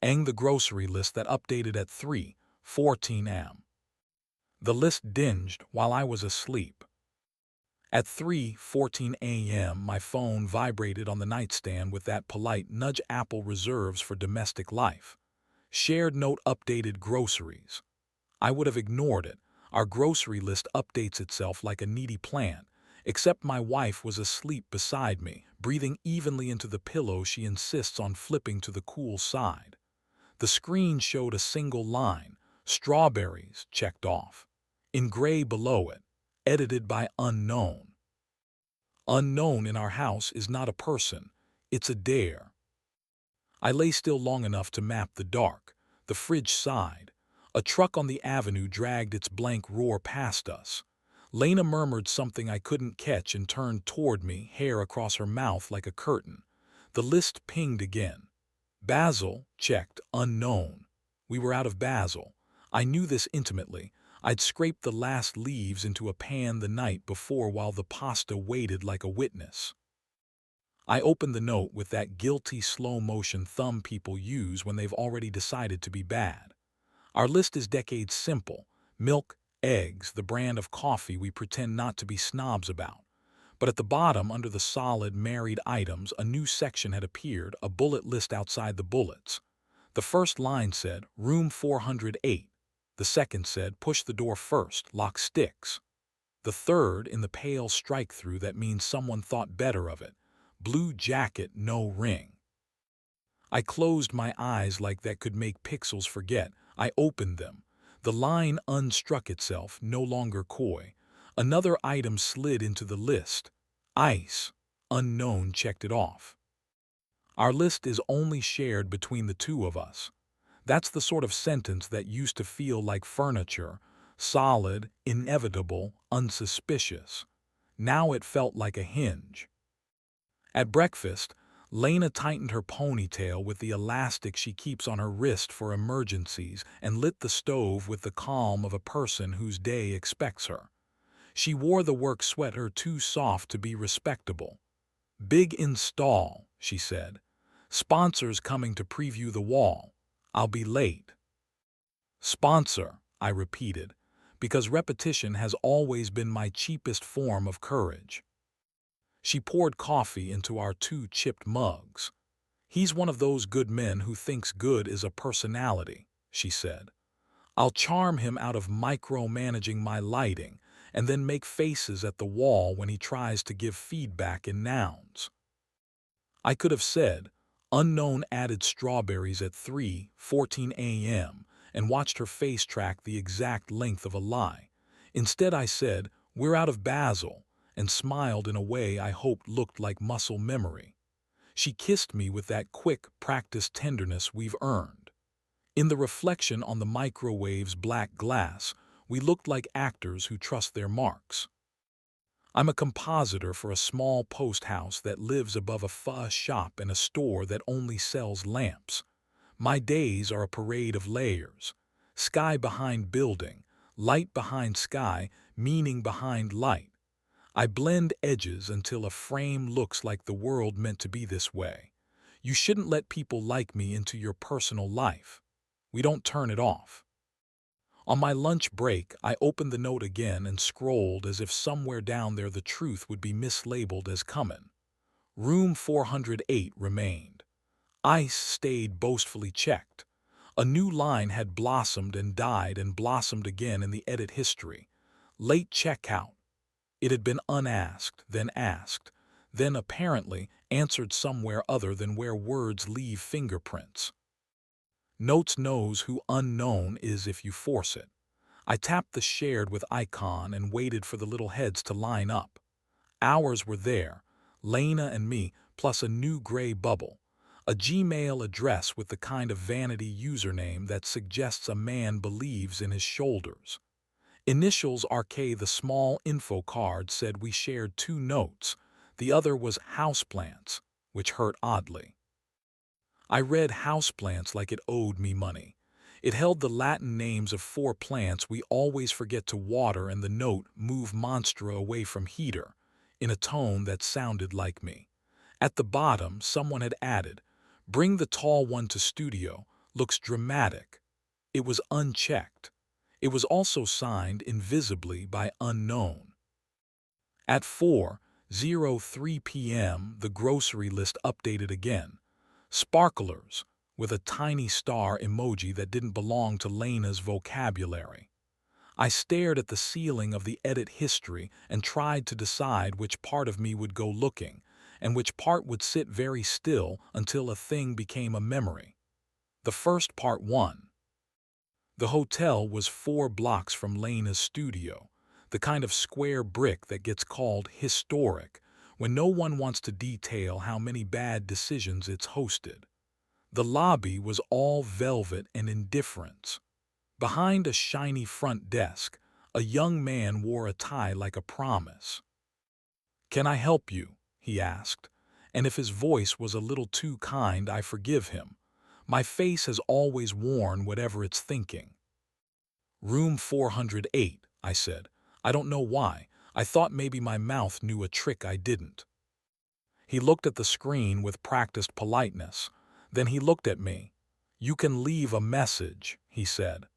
and the grocery list that updated at 3:14 am. The list dinged while I was asleep. At 3:14 a.m., my phone vibrated on the nightstand with that polite nudge Apple reserves for domestic life. Shared note updated groceries. I would have ignored it. Our grocery list updates itself like a needy plant, except my wife was asleep beside me, breathing evenly into the pillow she insists on flipping to the cool side. The screen showed a single line, strawberries checked off. In gray below it, edited by unknown. Unknown in our house is not a person, it's a dare. I lay still long enough to map the dark. The fridge sighed. A truck on the avenue dragged its blank roar past us. Lena murmured something I couldn't catch and turned toward me, hair across her mouth like a curtain. The list pinged again. Basil, checked, unknown. We were out of basil. I knew this intimately. I'd scraped the last leaves into a pan the night before while the pasta waited like a witness. I opened the note with that guilty slow-motion thumb people use when they've already decided to be bad. Our list is decades simple. Milk, eggs, the brand of coffee we pretend not to be snobs about. But at the bottom, under the solid married items, a new section had appeared, a bullet list outside the bullets. The first line said, Room 408. The second said, Push the door first, lock sticks. The third, in the pale strike-through that means someone thought better of it, Blue jacket, no ring. I closed my eyes like that could make pixels forget. I opened them. The line unstruck itself, no longer coy. Another item slid into the list. Ice. Unknown checked it off. Our list is only shared between the two of us. That's the sort of sentence that used to feel like furniture, solid, inevitable, unsuspicious. Now it felt like a hinge. At breakfast, Lena tightened her ponytail with the elastic she keeps on her wrist for emergencies and lit the stove with the calm of a person whose day expects her. She wore the work sweater too soft to be respectable. Big install, she said. Sponsors coming to preview the wall. I'll be late. Sponsor, I repeated, because repetition has always been my cheapest form of courage. She poured coffee into our two chipped mugs. He's one of those good men who thinks good is a personality, she said. I'll charm him out of micromanaging my lighting and then make faces at the wall when he tries to give feedback in nouns. I could have said, unknown added strawberries at 3:14 a.m. and watched her face track the exact length of a lie. Instead I said, we're out of basil, and smiled in a way I hoped looked like muscle memory. She kissed me with that quick, practiced tenderness we've earned. In the reflection on the microwave's black glass, we looked like actors who trust their marks. I'm a compositor for a small post house that lives above a pho shop and a store that only sells lamps. My days are a parade of layers. Sky behind building, light behind sky, meaning behind light. I blend edges until a frame looks like the world meant to be this way. You shouldn't let people like me into your personal life. We don't turn it off. On my lunch break, I opened the note again and scrolled as if somewhere down there the truth would be mislabeled as common. Room 408 remained. Ice stayed boastfully checked. A new line had blossomed and died and blossomed again in the edit history. Late checkout. It had been unasked, then asked, then apparently answered somewhere other than where words leave fingerprints. Notes knows who unknown is if you force it. I tapped the shared with icon and waited for the little heads to line up. Ours were there, Lena and me, plus a new gray bubble. A Gmail address with the kind of vanity username that suggests a man believes in his shoulders. Initials RK. The small info card said we shared two notes. The other was houseplants, which hurt oddly. I read houseplants like it owed me money. It held the Latin names of 4 plants we always forget to water and the note move monstra away from heater, in a tone that sounded like me. At the bottom, someone had added, bring the tall one to studio, looks dramatic. It was unchecked. It was also signed invisibly by unknown. At 4:03 p.m., the grocery list updated again. Sparklers, with a tiny star emoji that didn't belong to Lena's vocabulary. I stared at the ceiling of the edit history and tried to decide which part of me would go looking, and which part would sit very still until a thing became a memory. The first part won. The hotel was 4 blocks from Lena's studio, the kind of square brick that gets called historic when no one wants to detail how many bad decisions it's hosted. The lobby was all velvet and indifference. Behind a shiny front desk, a young man wore a tie like a promise. "Can I help you?" he asked, and if his voice was a little too kind, I forgive him. My face has always worn whatever it's thinking. "Room 408, I said. I don't know why. I thought maybe my mouth knew a trick I didn't. He looked at the screen with practiced politeness. Then he looked at me. "You can leave a message," he said.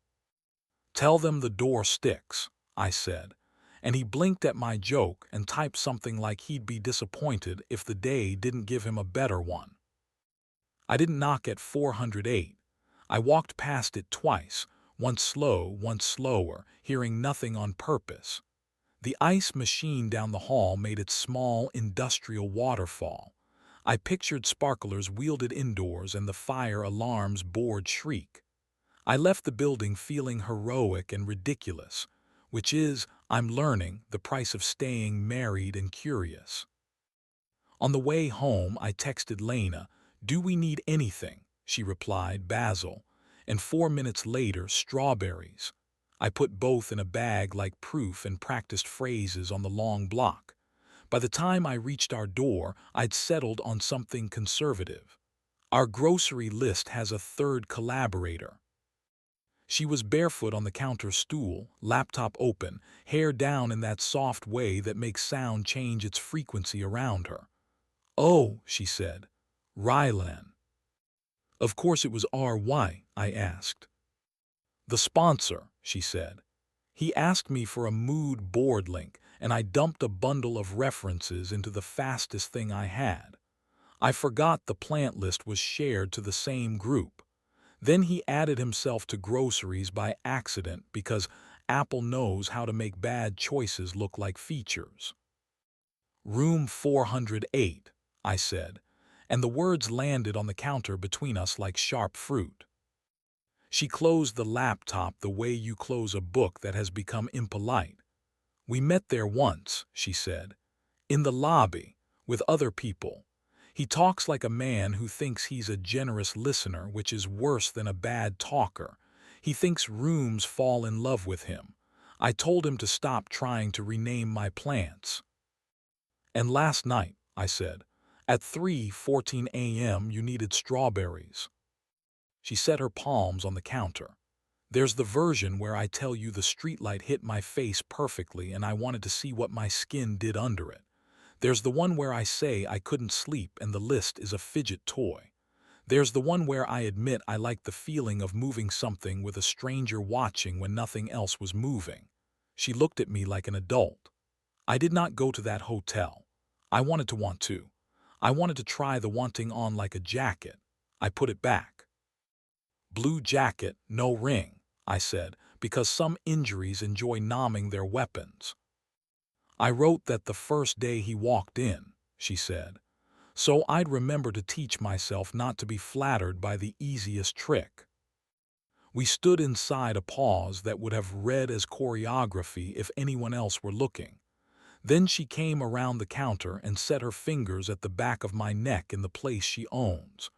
"Tell them the door sticks," I said, and he blinked at my joke and typed something like he'd be disappointed if the day didn't give him a better one. I didn't knock at 408. I walked past it twice, once slow, once slower, hearing nothing on purpose. The ice machine down the hall made its small industrial waterfall. I pictured sparklers wielded indoors and the fire alarm's bored shriek. I left the building feeling heroic and ridiculous, which is, I'm learning, the price of staying married and curious. On the way home, I texted Lena, "Do we need anything?" She replied, "Basil," and 4 minutes later, "Strawberries." I put both in a bag like proof and practiced phrases on the long block. By the time I reached our door, I'd settled on something conservative. Our grocery list has a third collaborator. She was barefoot on the counter stool, laptop open, hair down in that soft way that makes sound change its frequency around her. "Oh," she said, "Rylan." Of course it was RY, I asked. "The sponsor," she said. He asked me for a mood board link, and I dumped a bundle of references into the fastest thing I had. I forgot the plant list was shared to the same group. Then he added himself to groceries by accident because Apple knows how to make bad choices look like features. "Room 408, I said, and the words landed on the counter between us like sharp fruit. She closed the laptop the way you close a book that has become impolite. "We met there once," she said, "in the lobby, with other people. He talks like a man who thinks he's a generous listener, which is worse than a bad talker. He thinks rooms fall in love with him. I told him to stop trying to rename my plants." "And last night," I said, "at 3:14 a.m. you needed strawberries." She set her palms on the counter. "There's the version where I tell you the streetlight hit my face perfectly and I wanted to see what my skin did under it. There's the one where I say I couldn't sleep and the list is a fidget toy. There's the one where I admit I like the feeling of moving something with a stranger watching when nothing else was moving." She looked at me like an adult. "I did not go to that hotel. I wanted to want to. I wanted to try the wanting on like a jacket." I put it back. "Blue jacket, no ring," I said, because some injuries enjoy nomming their weapons. "I wrote that the first day he walked in," she said, "so I'd remember to teach myself not to be flattered by the easiest trick." We stood inside a pause that would have read as choreography if anyone else were looking. Then she came around the counter and set her fingers at the back of my neck in the place she owns.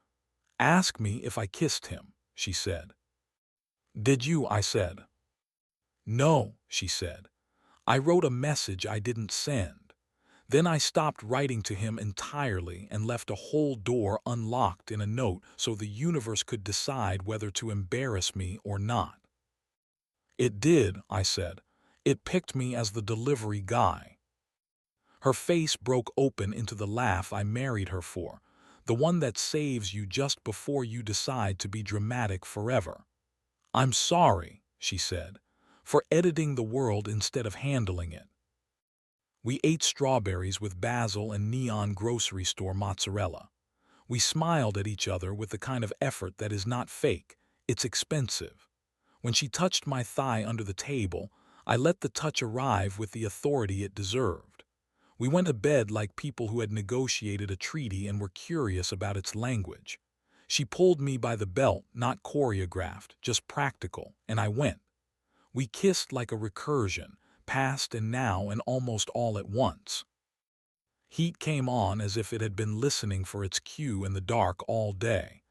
"Ask me if I kissed him," she said. "Did you?" I said. "No," she said. "I wrote a message I didn't send. Then I stopped writing to him entirely and left a whole door unlocked in a note so the universe could decide whether to embarrass me or not." "It did," I said. "It picked me as the delivery guy." Her face broke open into the laugh I married her for, the one that saves you just before you decide to be dramatic forever. "I'm sorry," she said, "for editing the world instead of handling it." We ate strawberries with basil and neon grocery store mozzarella. We smiled at each other with the kind of effort that is not fake, it's expensive. When she touched my thigh under the table, I let the touch arrive with the authority it deserved. We went to bed like people who had negotiated a treaty and were curious about its language. She pulled me by the belt, not choreographed, just practical, and I went. We kissed like a recursion, past and now and almost all at once. Heat came on as if it had been listening for its cue in the dark all day.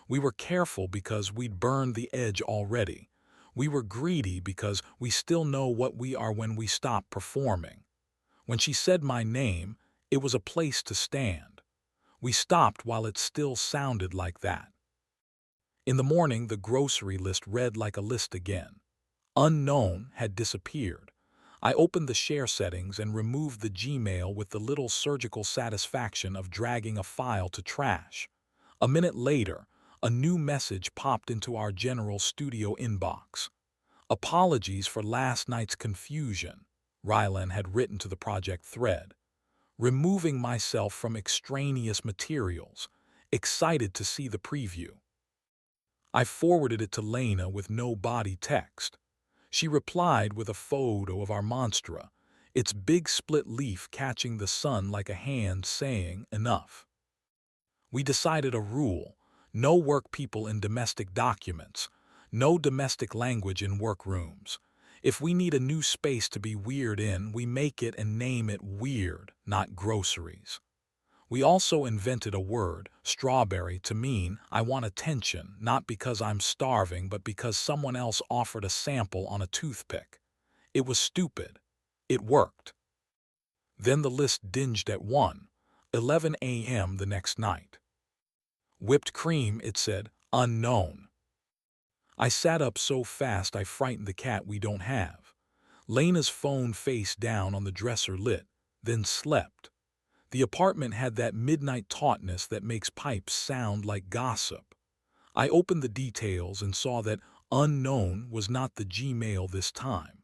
We were careful because we'd burned the edge already. We were greedy because we still know what we are when we stop performing. When she said my name, it was a place to stand. We stopped while it still sounded like that. In the morning, the grocery list read like a list again. Unknown had disappeared. I opened the share settings and removed the Gmail with the little surgical satisfaction of dragging a file to trash. A minute later, a new message popped into our general studio inbox. "Apologies for last night's confusion," Rylan had written to the project thread. "Removing myself from extraneous materials. Excited to see the preview." I forwarded it to Lena with no body text. She replied with a photo of our monstera, its big split leaf catching the sun like a hand saying, "Enough." We decided a rule: no work people in domestic documents, no domestic language in workrooms. If we need a new space to be weird in, we make it and name it weird, not groceries. We also invented a word, strawberry, to mean I want attention, not because I'm starving, but because someone else offered a sample on a toothpick. It was stupid. It worked. Then the list dinged at 1:11 a.m. the next night. "Whipped cream," it said, "unknown." I sat up so fast I frightened the cat we don't have. Lena's phone face down on the dresser lit, then slept. The apartment had that midnight tautness that makes pipes sound like gossip. I opened the details and saw that unknown was not the Gmail this time.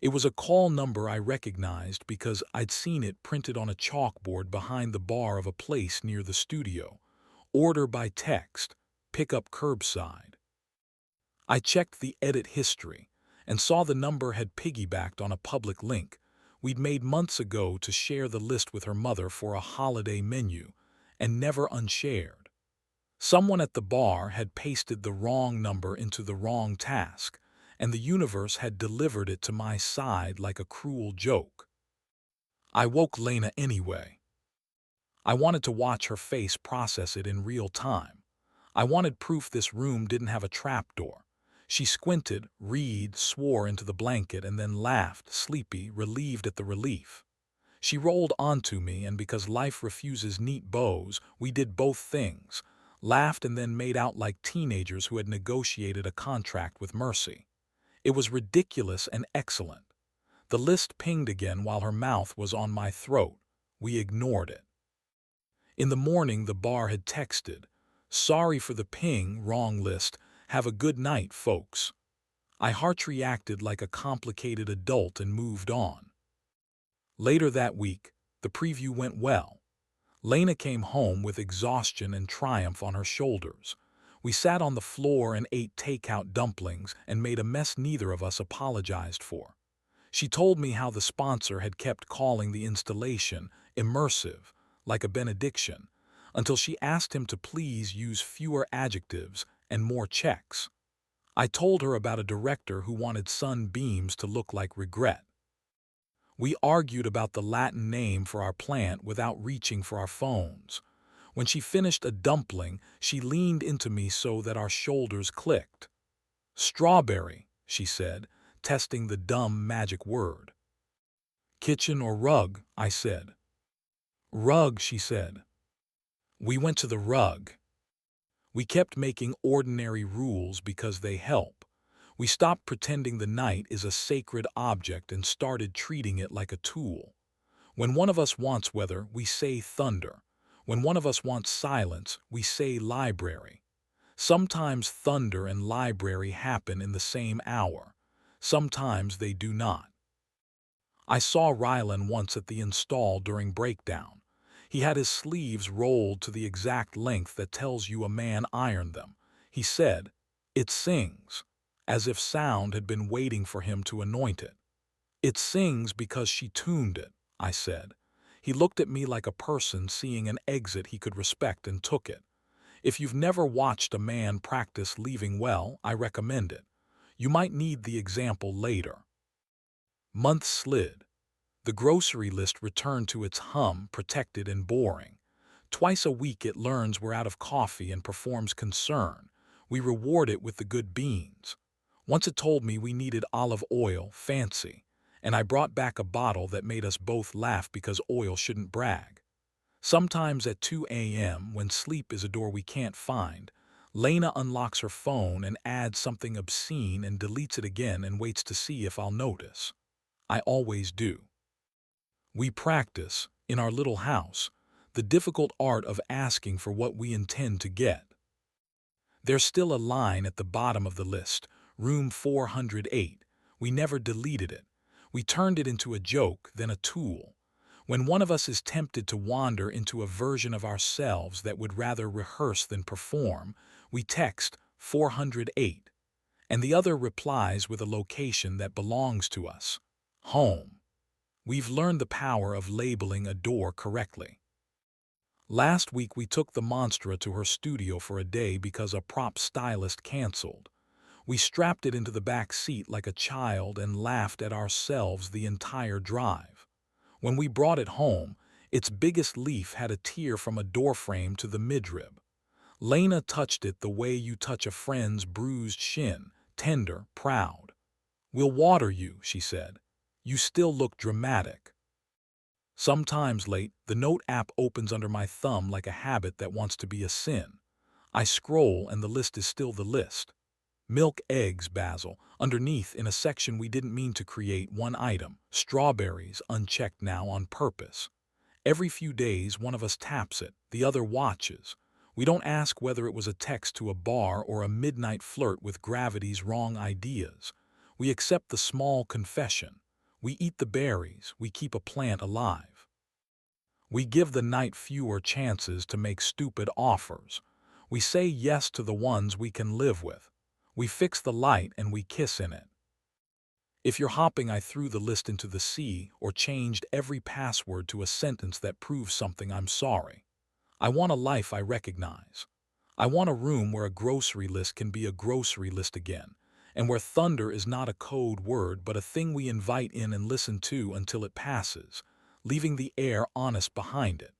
It was a call number I recognized because I'd seen it printed on a chalkboard behind the bar of a place near the studio. Order by text, pick up curbside. I checked the edit history and saw the number had piggybacked on a public link we'd made months ago to share the list with her mother for a holiday menu, and never unshared. Someone at the bar had pasted the wrong number into the wrong task, and the universe had delivered it to my side like a cruel joke. I woke Lena anyway. I wanted to watch her face process it in real time. I wanted proof this room didn't have a trapdoor. She squinted, read, swore into the blanket, and then laughed, sleepy, relieved at the relief. She rolled onto me, and because life refuses neat bows, we did both things, laughed and then made out like teenagers who had negotiated a contract with mercy. It was ridiculous and excellent. The list pinged again while her mouth was on my throat. We ignored it. In the morning, the bar had texted, "Sorry for the ping, wrong list. Have a good night, folks." I heart-reacted like a complicated adult and moved on. Later that week, the preview went well. Lena came home with exhaustion and triumph on her shoulders. We sat on the floor and ate takeout dumplings and made a mess neither of us apologized for. She told me how the sponsor had kept calling the installation immersive, like a benediction, until she asked him to please use fewer adjectives and more checks. I told her about a director who wanted sunbeams to look like regret. We argued about the Latin name for our plant without reaching for our phones. When she finished a dumpling, she leaned into me so that our shoulders clicked. "Strawberry," she said, testing the dumb magic word. "Kitchen or rug?" I said. "Rug," she said. We went to the rug. We kept making ordinary rules because they help. We stopped pretending the night is a sacred object and started treating it like a tool. When one of us wants weather, we say thunder. When one of us wants silence, we say library. Sometimes thunder and library happen in the same hour. Sometimes they do not. I saw Rylan once at the install during breakdown. He had his sleeves rolled to the exact length that tells you a man ironed them. He said, "It sings," as if sound had been waiting for him to anoint it. "It sings because she tuned it," I said. He looked at me like a person seeing an exit he could respect and took it. If you've never watched a man practice leaving well, I recommend it. You might need the example later. Months slid. The grocery list returned to its hum, protected and boring. Twice a week it learns we're out of coffee and performs concern. We reward it with the good beans. Once it told me we needed olive oil, fancy, and I brought back a bottle that made us both laugh because oil shouldn't brag. Sometimes at 2 a.m., when sleep is a door we can't find, Lena unlocks her phone and adds something obscene and deletes it again and waits to see if I'll notice. I always do. We practice, in our little house, the difficult art of asking for what we intend to get. There's still a line at the bottom of the list, room 408. We never deleted it. We turned it into a joke, then a tool. When one of us is tempted to wander into a version of ourselves that would rather rehearse than perform, we text 408, and the other replies with a location that belongs to us, home. We've learned the power of labeling a door correctly. Last week we took the Monstra to her studio for a day because a prop stylist canceled. We strapped it into the back seat like a child and laughed at ourselves the entire drive. When we brought it home, its biggest leaf had a tear from a doorframe to the midrib. Lena touched it the way you touch a friend's bruised shin, tender, proud. "We'll water you," she said. "You still look dramatic." Sometimes late, the note app opens under my thumb like a habit that wants to be a sin. I scroll and the list is still the list. Milk, eggs, basil. Underneath, in a section we didn't mean to create, one item, strawberries, unchecked now on purpose. Every few days, one of us taps it, the other watches. We don't ask whether it was a text to a bar or a midnight flirt with gravity's wrong ideas. We accept the small confession. We eat the berries, we keep a plant alive. We give the night fewer chances to make stupid offers. We say yes to the ones we can live with. We fix the light and we kiss in it. If you're hopping, I threw the list into the sea or changed every password to a sentence that proves something. I'm sorry. I want a life I recognize. I want a room where a grocery list can be a grocery list again, and where thunder is not a code word but a thing we invite in and listen to until it passes, leaving the air honest behind it.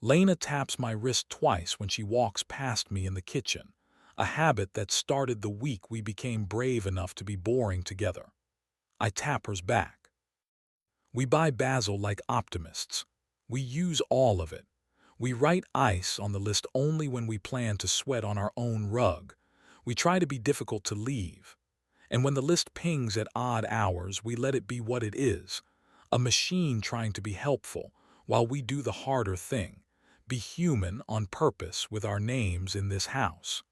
Lena taps my wrist twice when she walks past me in the kitchen, a habit that started the week we became brave enough to be boring together. I tap hers back. We buy basil like optimists. We use all of it. We write ice on the list only when we plan to sweat on our own rug. We try to be difficult to leave. And when the list pings at odd hours, we let it be what it is, a machine trying to be helpful while we do the harder thing, be human on purpose with our names in this house.